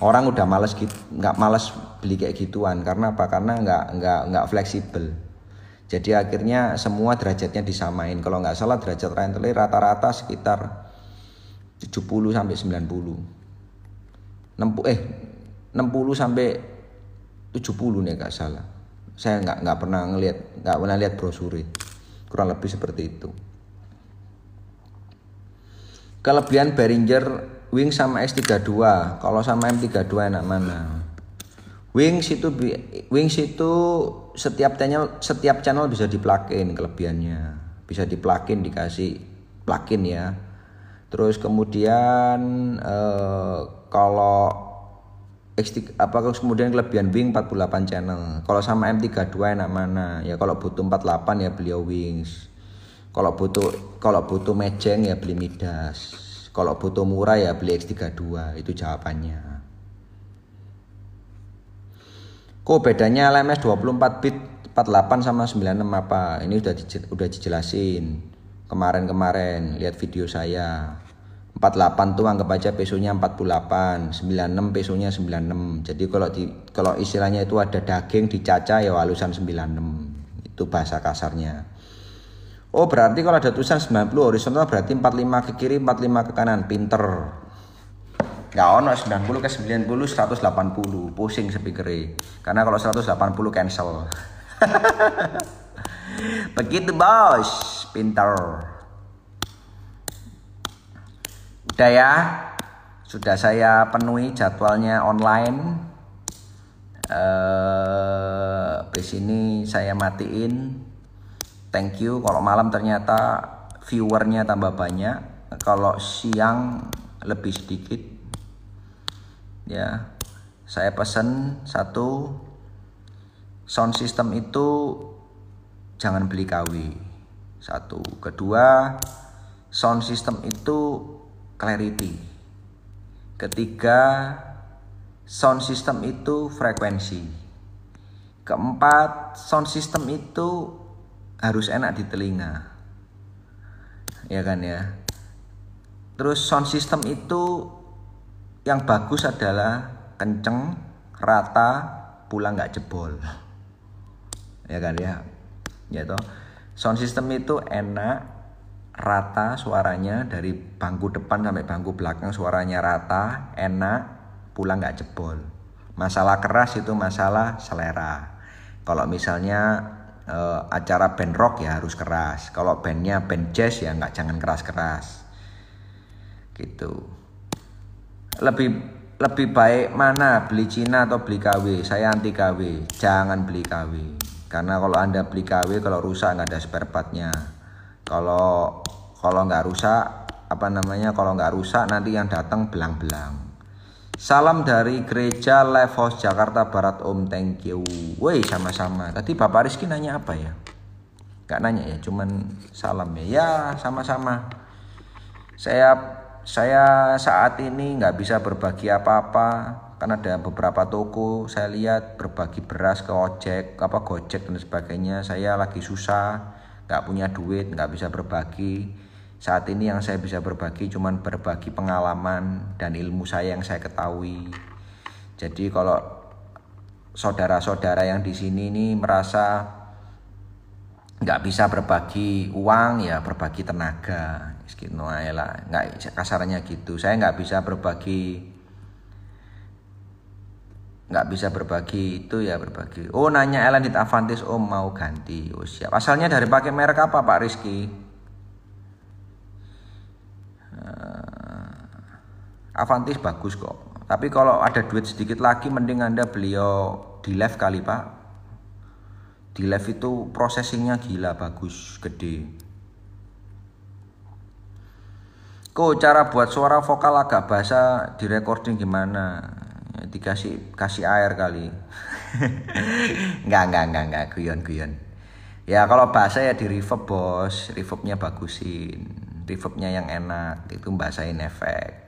orang udah nggak malas beli kayak gituan. Karena apa? Karena nggak fleksibel. Jadi akhirnya semua derajatnya disamain. Kalau nggak salah derajat rentelnya rata-rata sekitar 70 sampai 90. 60 sampai 70 nih nggak salah. Saya nggak pernah lihat brosur. Kurang lebih seperti itu. Kelebihan Behringer Wings sama X32. Kalau sama M32 enak mana? Wings itu setiap channel bisa di-plug-in kelebihannya. Bisa di-plug-in, dikasih plug-in ya. Terus kemudian kalau kemudian kelebihan Wing 48 channel. Kalau sama M32 enak mana? Ya kalau butuh 48 ya beliau Wings. Kalau butuh mejeng ya beli Midas. Kalau butuh murah ya beli X32. Itu jawabannya. Kok bedanya LMS 24 bit 48 sama 96 apa? Ini udah dijelasin kemarin lihat video saya. 48 tuh anggap aja pesonya 48, 96 pesonya 96. Jadi kalau istilahnya itu ada daging dicacah ya halusan 96. Itu bahasa kasarnya. Oh, berarti kalau ada tulisan 90 horizontal berarti 45 ke kiri, 45 ke kanan. Pinter. Nggak ono 90 ke 90 180. Pusing speakernya. Karena kalau 180 cancel. Begitu, Bos. Pinter. Udah ya, sudah saya penuhi jadwalnya online. Di sini saya matiin. Thank you. Kalau malam ternyata viewernya tambah banyak. Kalau siang lebih sedikit. Ya, saya pesen satu sound system itu jangan beli KW. Satu. Kedua, sound system itu clarity. Ketiga, sound system itu frekuensi. Keempat, sound system itu harus enak di telinga. Ya kan ya. Terus sound system itu yang bagus adalah kenceng, rata, pula nggak jebol. Ya kan ya. Ya toh. Sound system itu enak, rata suaranya dari bangku depan sampai bangku belakang suaranya rata, enak, pula nggak jebol. Masalah keras itu masalah selera. Kalau misalnya acara band rock ya harus keras. Kalau bandnya band jazz ya jangan keras-keras. Gitu. Lebih baik mana beli Cina atau beli KW? Saya anti KW. Jangan beli KW. Karena kalau Anda beli KW kalau rusak nggak ada spare partnya. Kalau nggak rusak kalau nggak rusak nanti yang datang belang-belang. Salam dari Gereja Live House Jakarta Barat Om, thank you. Woi, sama-sama. Tadi Bapak Rizky nanya apa ya? Nggak nanya ya, cuman salam ya. Ya, sama-sama. Saya saat ini nggak bisa berbagi apa-apa karena ada beberapa toko saya lihat berbagi beras ke Gojek dan sebagainya. Saya lagi susah, nggak punya duit, nggak bisa berbagi. Saat ini yang saya bisa berbagi cuman berbagi pengalaman dan ilmu saya yang saya ketahui. Jadi kalau saudara-saudara yang di sini ini merasa nggak bisa berbagi uang ya berbagi tenaga. Gitu lah, nggak kasarnya gitu. Saya nggak bisa berbagi itu ya berbagi. Oh, nanya Elandit Avantis Om mau ganti. Oh siap. Asalnya dari pakai merek apa Pak Rizky? Avantis bagus kok. Tapi kalau ada duit sedikit lagi mending Anda beliau di live kali Pak. Di live itu processingnya gila bagus, gede. Kok cara buat suara vokal agak basah di recording gimana? Ya, kasih air kali. Enggak, guyon. Ya kalau basah ya di reverb bos, reverbnya bagusin, reverbnya yang enak, itu basahin efek.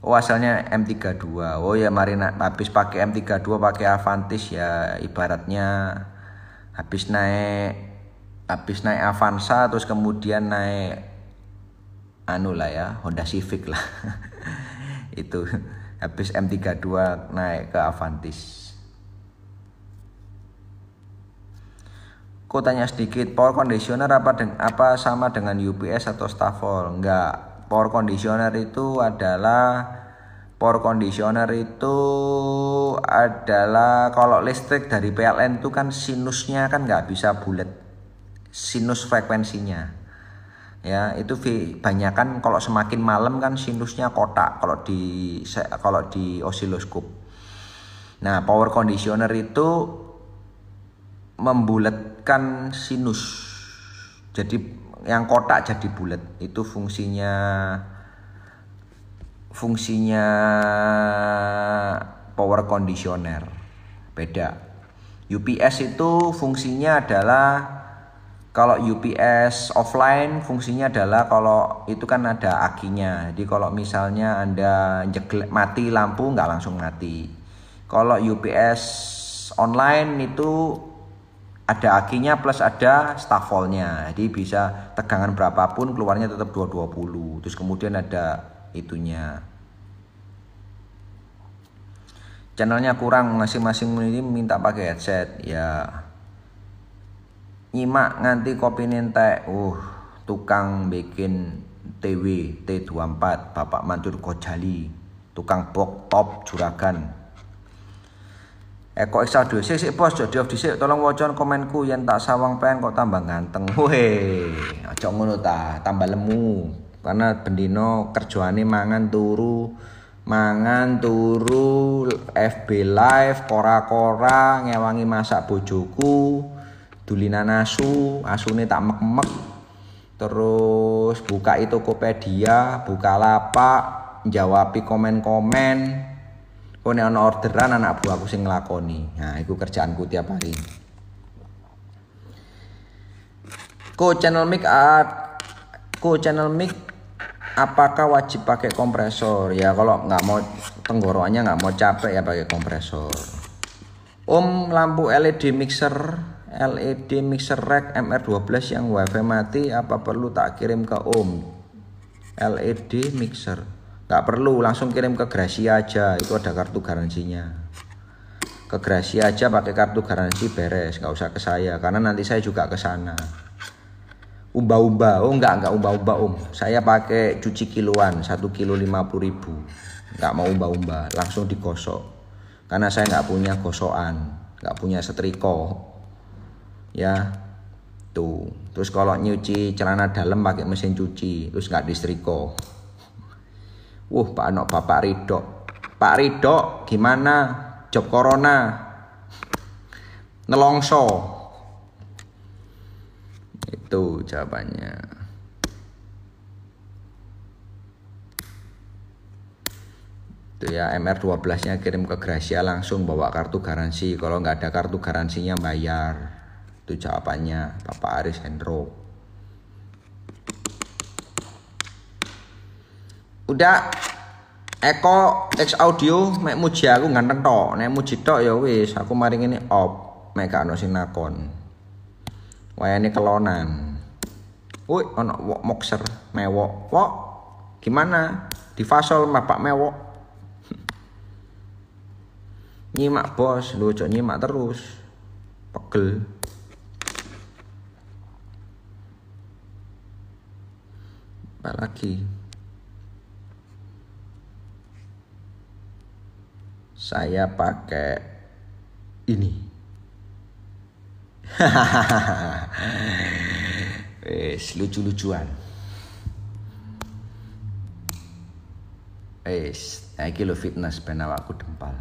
Oh asalnya M32. Oh ya mari habis pakai M32 pakai Avantis ya ibaratnya habis naik Avanza terus kemudian naik Honda Civic lah. Itu habis M32 naik ke Avantis. Kok tanya sedikit, power conditioner apa sama dengan UPS atau Stavol? Enggak. Power conditioner itu adalah kalau listrik dari PLN itu kan sinusnya kan nggak bisa bulat, sinus frekuensinya. Ya itu banyakan kalau semakin malam kan sinusnya kotak kalau di osiloskop. Nah power conditioner itu membulatkan sinus, jadi yang kotak jadi bulat. Itu fungsinya power conditioner. Beda. UPS itu fungsinya adalah kalau UPS offline fungsinya adalah kalau itu kan ada akinya. Jadi kalau misalnya Anda mati lampu nggak langsung mati. Kalau UPS online itu ada akinya plus ada staffolnya, jadi bisa tegangan berapapun keluarnya tetap 220. Terus kemudian ada itunya. Channelnya kurang, masing-masing ini minta pakai headset ya. Nyimak nganti kopi nentek. Tukang bikin TW T24 Bapak Mansur Gojali, tukang box top juragan. Eko X2 sik bos, jadi off dhisik, tolong wocon komenku yen tak sawang pen kok tambah ganteng. Weh, aja ngono ta, tambah lemu. Karena bendino kerjaane mangan turu FB live, kora-kora ngewangi masak bojoku, dulinan asune tak mek-mek. Terus buka Tokopedia, buka lapak, jawabi komen-komen. Kok nek ana orderan anak buahku sing nglakoni. Nah, iku kerjaanku tiap hari. Channel mic apakah wajib pakai kompresor? Ya kalau nggak mau tenggorokannya nggak mau capek ya pakai kompresor. Lampu LED mixer rack MR12 yang wifi mati apa perlu tak kirim ke LED mixer? Nggak perlu, langsung kirim ke Gracia aja, itu ada kartu garansinya. Ke Gracia aja pakai kartu garansi beres, nggak usah ke saya karena nanti saya juga ke sana. Umba-umba, enggak umba-umba saya pakai cuci kiloan, 1 kilo 50.000. Nggak mau umba-umba, langsung digosok karena saya nggak punya gosokan, nggak punya setrika ya tuh. Terus kalau nyuci celana dalam pakai mesin cuci, terus nggak disetrika. Bapak Ridho gimana job corona nelongso? Itu jawabannya. Itu ya, MR12 nya kirim ke Gracia, langsung bawa kartu garansi. Kalau nggak ada kartu garansinya bayar. Itu jawabannya Bapak Aris Hendro. Udah, Eko X audio mek muji aku ganteng tok. Nek muji tok ya wis, aku maring ini op, mek gak ono sing nakon. Wayane kelonan. Woi, ono wok mokser mewok. Wok, gimana? Di fasol Bapak mewok. Nyimak bos, lu ojo nyimak terus. Pegel. Apa lagi? Saya pakai ini. Wes lucu-lucuan. Iki lo fitness ben awakku dempal.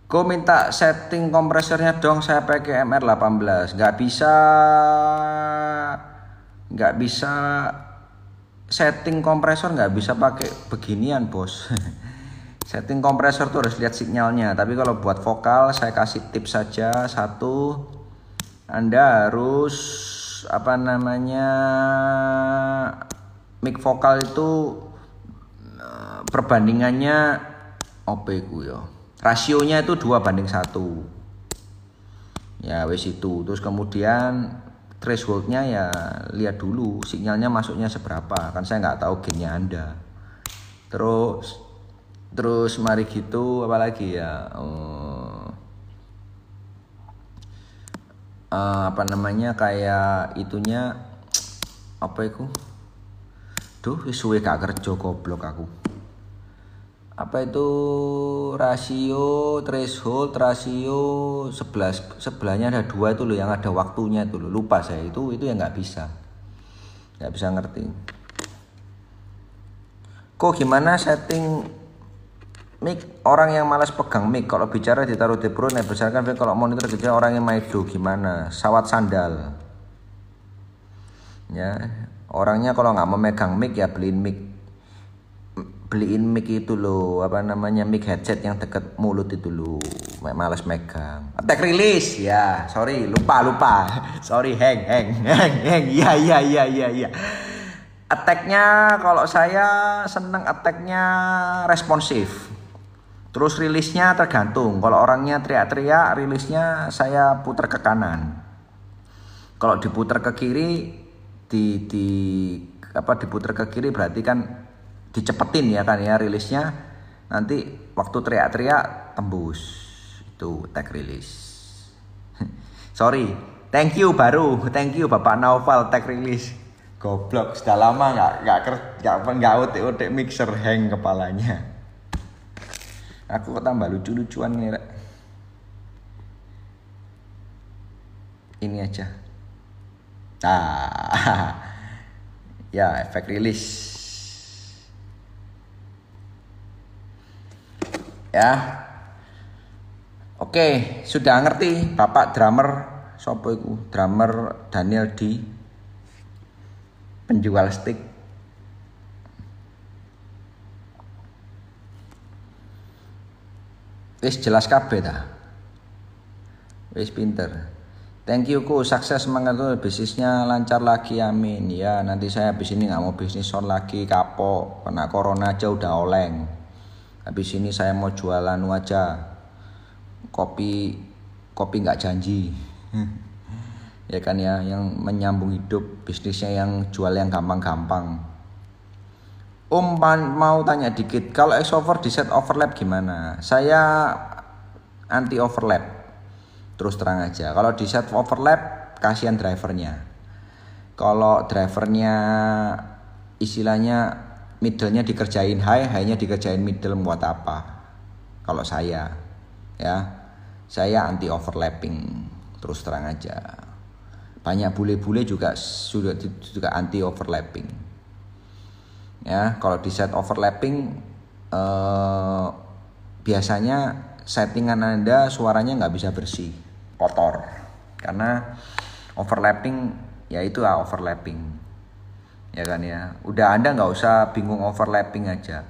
Kau minta setting kompresornya dong, saya pakai MR18. Nggak bisa setting kompresor, nggak bisa pakai beginian bos. Setting kompresor tuh harus lihat sinyalnya. Tapi kalau buat vokal saya kasih tips saja. Satu, Anda harus mic vokal itu perbandingannya rasionya itu 2:1 ya wes itu. Terus kemudian thresholdnya ya lihat dulu sinyalnya masuknya seberapa, kan saya nggak tahu gainnya Anda. Terus mari gitu, apalagi ya kayak itunya suwe gak kerja goblok aku. Rasio, threshold, rasio 11 sebelahnya ada 2 itu loh, yang ada waktunya itu loh, lupa saya itu yang nggak bisa ngerti. Kok gimana setting mic orang yang malas pegang mic, kalau bicara ditaruh di perut, besarkan kalau monitor kecil orang yang maido gimana, sawat sandal ya. Orangnya kalau nggak mau megang mic ya beliin mic itu loh, mic headset yang deket mulut itu loh, males megang. Attack release ya, sorry lupa sorry hang iya. Attacknya kalau saya seneng attacknya responsif, Terus rilisnya tergantung. Kalau orangnya teriak-teriak, rilisnya saya putar ke kanan. Kalau diputar ke kiri, diputar ke kiri berarti kan dicepetin ya kan ya rilisnya. Nanti waktu teriak-teriak tembus. Itu tag rilis. Sorry, thank you Bapak Naufal tag rilis. Goblok, sudah lama nggak utik mixer hang kepalanya. Aku tambah lucu-lucuan nih, Rek. Ini aja. Ya, efek rilis. Ya. Oke, sudah ngerti Bapak drummer sopo iku? Drummer Daniel D. Penjual stick. Wis jelas kabeh ta. Wis pinter. Thank you ku, sukses semangat tuh, bisnisnya lancar lagi, amin. Ya nanti saya habis ini nggak mau bisnis on lagi, kapok, kena corona aja udah oleng. Habis ini saya mau jualan aja, kopi nggak janji. Ya kan ya, yang menyambung hidup, bisnisnya yang jual yang gampang-gampang. Mau tanya dikit, kalau exover di set overlap gimana? Saya anti overlap, terus terang aja. Kalau di set overlap, kasihan drivernya. Kalau drivernya istilahnya middle-nya dikerjain high-nya dikerjain middle, buat apa? Kalau saya, ya, saya anti overlapping, terus terang aja. Banyak bule-bule juga anti overlapping. Ya, kalau di set overlapping biasanya settingan Anda suaranya nggak bisa bersih, kotor, karena overlapping ya itu overlapping, ya kan ya. Udah Anda nggak usah bingung overlapping aja,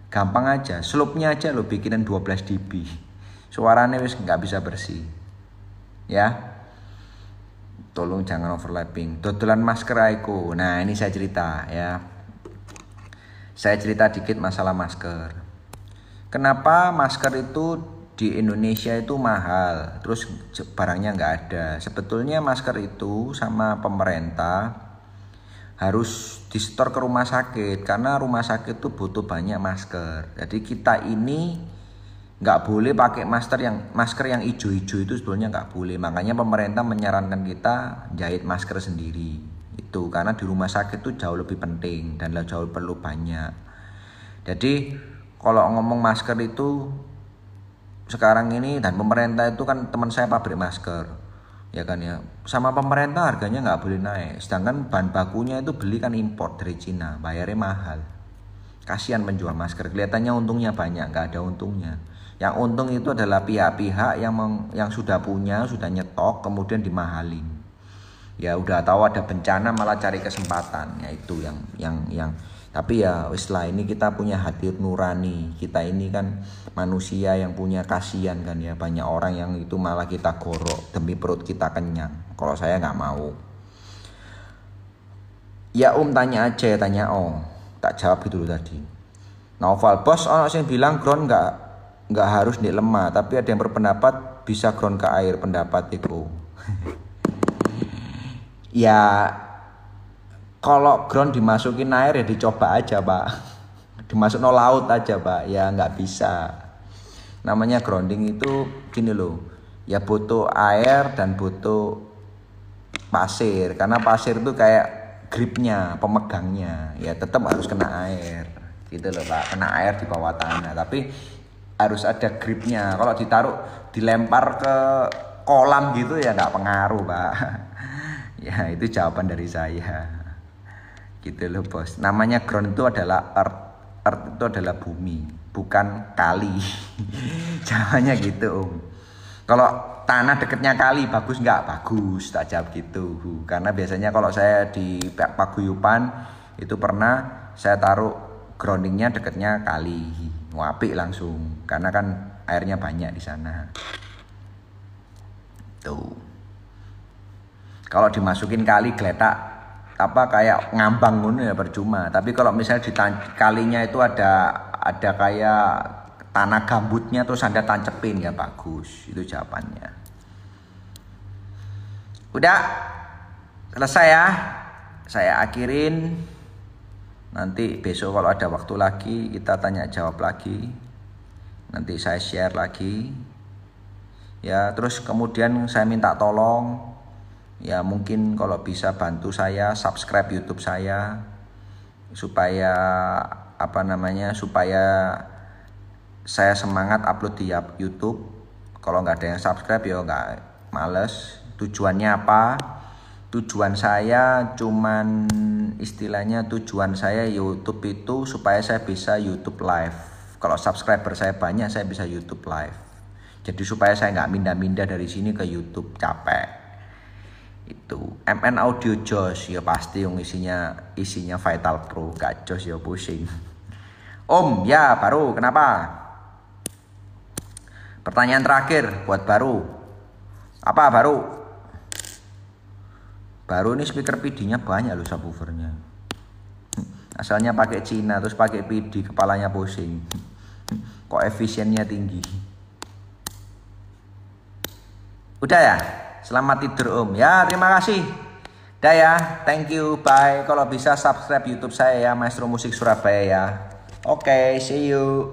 gampang aja, slope-nya aja lo bikinin 12 dB, suaranya wis nggak bisa bersih, ya. Tolong jangan overlapping. Dodolan masker aku. Nah ini saya cerita ya. Saya cerita dikit masalah masker. Kenapa masker itu di Indonesia itu mahal, terus barangnya nggak ada. Sebetulnya masker itu sama pemerintah harus di-store ke rumah sakit, karena rumah sakit itu butuh banyak masker. Jadi kita ini nggak boleh pakai masker yang hijau-hijau, itu sebetulnya nggak boleh. Makanya pemerintah menyarankan kita jahit masker sendiri. Itu karena di rumah sakit itu jauh lebih penting dan jauh perlu banyak. Jadi kalau ngomong masker itu sekarang ini, dan pemerintah itu kan, teman saya pabrik masker, ya kan ya, sama pemerintah harganya nggak boleh naik. Sedangkan bahan bakunya itu beli kan import dari Cina, bayarnya mahal. Kasihan penjual masker, kelihatannya untungnya banyak, nggak ada untungnya. Yang untung itu adalah pihak-pihak yang sudah punya, sudah nyetok, kemudian dimahalin. Ya udah tahu ada bencana malah cari kesempatan, ya itu yang tapi ya setelah ini kita punya hati nurani. Kita ini kan manusia yang punya kasihan kan ya, banyak orang yang itu malah kita gorok demi perut kita kenyang. Kalau saya nggak mau. Ya tanya aja, tanya tak jawab gitu dulu tadi. Naufal, bos orang yang bilang ground nggak harus di lemah, tapi ada yang berpendapat bisa ground ke air, pendapat itu. Ya kalau ground dimasukin air ya dicoba aja Pak, dimasuk no laut aja Pak, ya nggak bisa. Namanya grounding itu gini loh, ya butuh air dan butuh pasir, karena pasir itu kayak gripnya, pemegangnya, ya tetap harus kena air gitu loh Pak, kena air di bawah tanah, tapi harus ada gripnya. Kalau ditaruh dilempar ke kolam gitu ya nggak pengaruh Pak. Ya itu jawaban dari saya. Gitu loh bos. Namanya ground itu adalah earth. Earth itu adalah bumi, bukan kali. Jawabannya gitu Kalau tanah deketnya kali bagus nggak? Bagus, tak jawab gitu. Karena biasanya kalau saya di paguyuban itu pernah saya taruh groundingnya deketnya kali, apik langsung. Karena kan airnya banyak di sana. Tuh. Kalau dimasukin kali geletak kayak ngambang ngono ya percuma. Tapi kalau misalnya di kalinya itu ada kayak tanah gambutnya terus Anda tancepin ya bagus. Itu jawabannya. Udah selesai ya. Saya akhirin. Nanti besok kalau ada waktu lagi kita tanya jawab lagi. Nanti saya share lagi. Ya, terus kemudian saya minta tolong ya mungkin kalau bisa bantu saya subscribe YouTube saya supaya supaya saya semangat upload di YouTube. Kalau nggak ada yang subscribe ya nggak males. Tujuannya apa? Tujuan saya cuman istilahnya tujuan saya YouTube itu supaya saya bisa YouTube live. Kalau subscriber saya banyak saya bisa YouTube live. Jadi supaya saya nggak mindah-mindah dari sini ke YouTube capek. Itu MN Audio Jos ya pasti yang isinya Vital Pro gak jos ya pusing. Om ya baru kenapa? Pertanyaan terakhir buat baru. Apa baru? Baru ini speaker PD-nya banyak loh subwoofernya. Asalnya pakai Cina terus pakai PD kepalanya pusing. Kok efisiennya tinggi. Udah ya? Selamat tidur Om. Ya terima kasih. Udah ya. Thank you. Bye. Kalau bisa subscribe YouTube saya ya Maestro Musik Surabaya ya. Oke, see you.